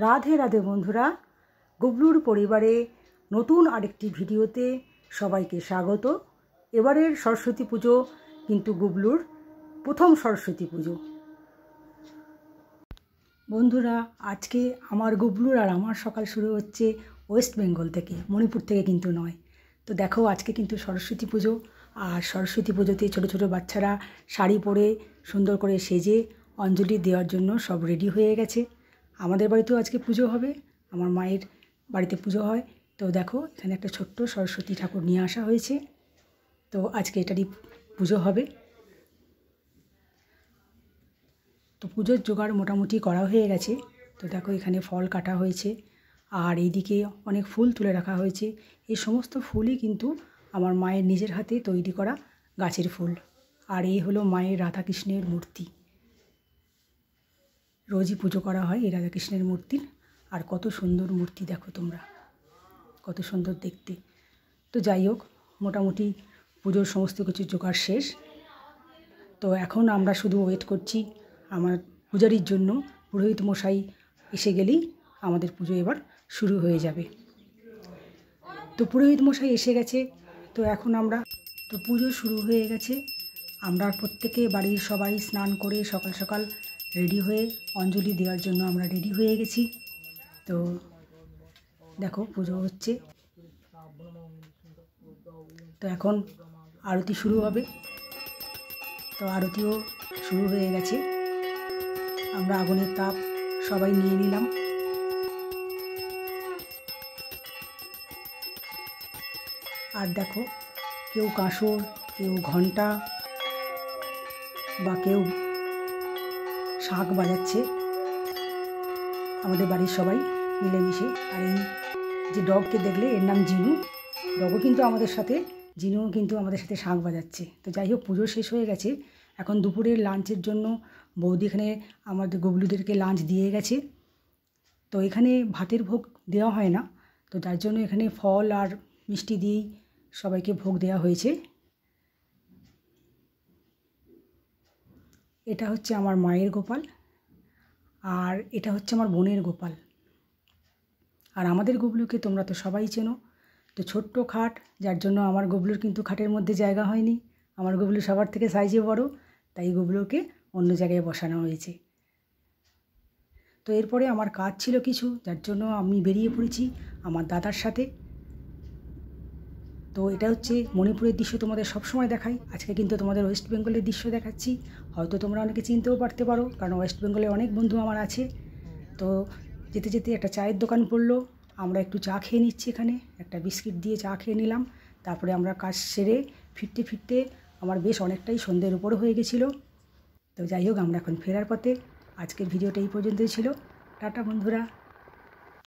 রাধে রাধে বন্ধুরা, গুবলুর পরিবারে নতুন আরেকটি ভিডিওতে সবাইকে স্বাগত। এবারের সরস্বতী পুজো কিন্তু গুবলুর প্রথম সরস্বতী পুজো। বন্ধুরা, আজকে আমার গুবলুর আর আমার সকাল শুরু হচ্ছে ওয়েস্ট বেঙ্গল থেকে, মণিপুর থেকে কিন্তু নয়। তো দেখো, আজকে কিন্তু সরস্বতী পুজো, আর সরস্বতী পুজোতে ছোটো ছোটো বাচ্চারা শাড়ি পরে সুন্দর করে সেজে অঞ্জলি দেওয়ার জন্য সব রেডি হয়ে গেছে। আমাদের বাড়িতেও আজকে পুজো হবে, আমার মায়ের বাড়িতে পুজো হয়। তো দেখো, এখানে একটা ছোট্ট সরস্বতী ঠাকুর নিয়ে আসা হয়েছে। তো আজকে এটারই পুজো হবে। তো পুজোর জোগাড় মোটামুটি করা হয়ে গেছে। তো দেখো, এখানে ফল কাটা হয়েছে, আর এইদিকে অনেক ফুল তুলে রাখা হয়েছে। এই সমস্ত ফুলই কিন্তু আমার মায়ের নিজের হাতে তৈরি করা গাছের ফুল। আর এই হলো মায়ের রাধাকৃষ্ণের মূর্তি। রোজই পুজো করা হয় এই রাধাকৃষ্ণের মূর্তির। আর কত সুন্দর মূর্তি দেখো তোমরা, কত সুন্দর দেখতে। তো যাই হোক, মোটামুটি পুজোর সমস্ত কিছু জোগাড় শেষ। তো এখন আমরা শুধু ওয়েট করছি আমার পূজারির জন্য। পুরোহিত মশাই এসে গেলেই আমাদের পুজো এবার শুরু হয়ে যাবে। তো পুরোহিত মশাই এসে গেছে। তো এখন তো পুজো শুরু হয়ে গেছে। আমরা প্রত্যেকে বাড়ির সবাই স্নান করে সকাল সকাল রেডি হয়ে অঞ্জলি দেওয়ার জন্য আমরা রেডি হয়ে গেছি। তো দেখো, পুজো হচ্ছে। তো এখন আরতি শুরু হবে। তো আরতিও শুরু হয়ে গেছে। আমরা আগুনের তাপ সবাই নিয়ে নিলাম। আর দেখো, কেউ কাঁসর, কেউ ঘণ্টা, বা কেউ শাঁখ বাজাচ্ছে, আমাদের বাড়ির সবাই মিলেমিশে। আর এই যে ডগকে দেখলে, এর নাম জিনু। ডগও কিন্তু আমাদের সাথে, জিনুও কিন্তু আমাদের সাথে শাঁখ বাজাচ্ছে। তো যাই হোক, পুজো শেষ হয়ে গেছে। এখন দুপুরের লাঞ্চের জন্য বৌদি এখানে আমাদের গুবলুদেরকে লাঞ্চ দিয়ে গেছে। তো এখানে ভাতের ভোগ দেওয়া হয় না, তো যার জন্য এখানে ফল আর মিষ্টি দিয়েই সবাইকে ভোগ দেওয়া হয়েছে। এটা হচ্ছে আমার মায়ের গোপাল, আর এটা হচ্ছে আমার বোনের গোপাল। আর আমাদের গুবলুকে তোমরা তো সবাই চেনো। তো ছোট্ট খাট, যার জন্য আমার গুবলুর কিন্তু খাটের মধ্যে জায়গা হয়নি। আমার গুবলু সবার থেকে সাইজে বড়, তাই গুবলুকে অন্য জায়গায় বসানো হয়েছে। তো এরপরে আমার কাজ ছিল কিছু, যার জন্য আমি বেরিয়ে পড়েছি আমার দাদার সাথে। তো এটা হচ্ছে মণিপুরের দৃশ্য, তোমাদের সবসময় দেখাই। আজকে কিন্তু তোমাদের ওয়েস্ট বেঙ্গলের দৃশ্য দেখাচ্ছি। হয়তো তোমরা অনেকে চিনতেও পারতে পারো, কারণ ওয়েস্ট বেঙ্গলে অনেক বন্ধু আমার আছে। তো যেতে যেতে একটা চায়ের দোকান পড়লো, আমরা একটু চা খেয়ে নিচ্ছি এখানে। একটা বিস্কিট দিয়ে চা খেয়ে নিলাম। তারপরে আমরা কাজ সেরে ফিরতে ফিরতে আমার বেশ অনেকটাই সন্ধ্যের উপর হয়ে গেছিলো। তো যাই হোক, আমরা এখন ফেরার পথে। আজকের ভিডিওটা এই পর্যন্তই ছিল। টাটা বন্ধুরা।